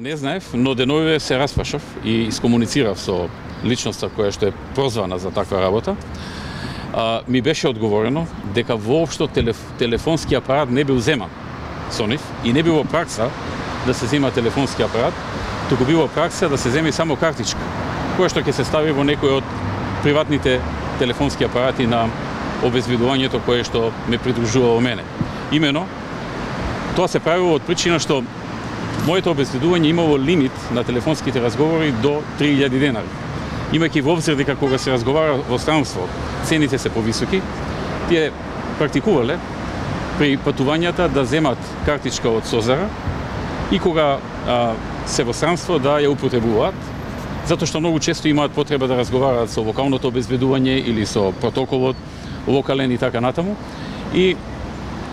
Не знаев, но деновиве се распашав и искомуницирав со личноста која што е прозвана за таква работа. Ми беше одговорено дека воопшто телефонски апарат не бил земан со нив и не било пракса да се зема телефонски апарат, туку било пракса да се земи само картичка, која што ќе се стави во некој од приватните телефонски апарати на обезбедувањето кое што ме придружува во мене. Имено, тоа се правило од причина што моето обезбедување имало лимит на телефонските разговори до 3000 денари. Имајќи во обзир дека кога се разговара во странство, цените се повисоки, тие практикувале при патувањата да земат картичка од Созара и кога се во странство да ја употребуваат, затоа што многу често имаат потреба да разговараат со локалното обезбедување или со протоколот локален и така натаму. И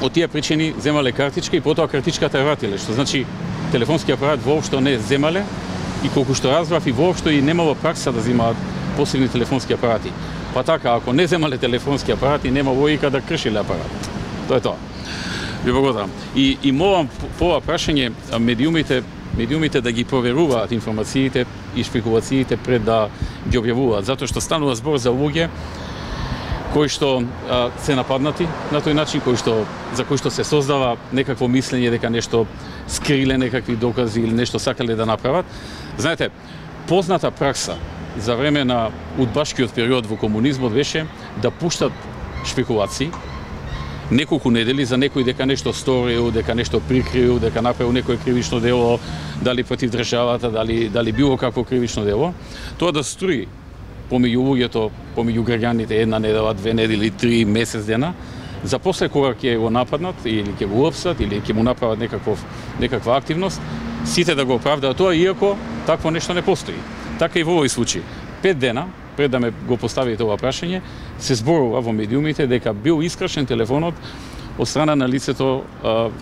од тие причини земале картичка и потоа картичката ја вратиле, што значи телефонски апарат воопшто не земале и колку што разбрав и воопшто и немало пракса да земаат посебни телефонски апарати. Па така, ако не земале телефонски апарати, нема логика да кршиле апарат. Тоа е тоа. Ви благодарам. И молам по ова прашање медиумите да ги проверуваат информациите и шпекулациите пред да ги објавуваат, затоа што станува збор за луѓе кои што се нападнати на тој начин, за кои што се создава некакво мислење дека нешто скриле некакви докази или нешто сакале да направат. Знаете, позната пракса за време на удбашкиот период во комунизмот беше да пуштат шпекулации неколку недели за некој дека нешто сторил, дека нешто прикрил, дека направил некое кривично дело, дали против државата, дали било какво кривично дело, тоа да струи помеѓу луѓето, помеѓу граѓаните една недела, 2 недели, 3 месец дена, за после кога ќе го нападнат или ќе го опсат или ќе му направат некаква активност, сите да го оправдаат тоа, иако такво нешто не постои. Така и во овој случај. 5 дена пред да ме го поставите ова прашање, се зборува во медиумите дека бил искрашен телефонот од страна на лицето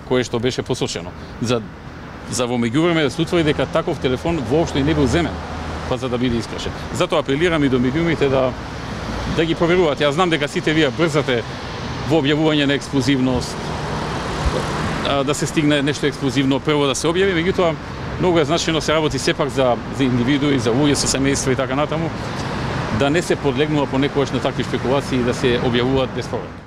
кое што беше посочено. За во меѓувреме да се утврди дека таков телефон воопшто и не бил земен, па за да биде искрашен. Затоа апелирам и до медиумите да ги проверуваат. Јас знам дека сите вие брзате во објавување на експлозивност, да се стигне нешто експлозивно прво да се објави, меѓутоа многу е значено се работи сепак за индивидуи, за луѓе со семејства и така натаму, да не се подлегнува понекогаш на такви шпекулации и да се објавуваат без поврат.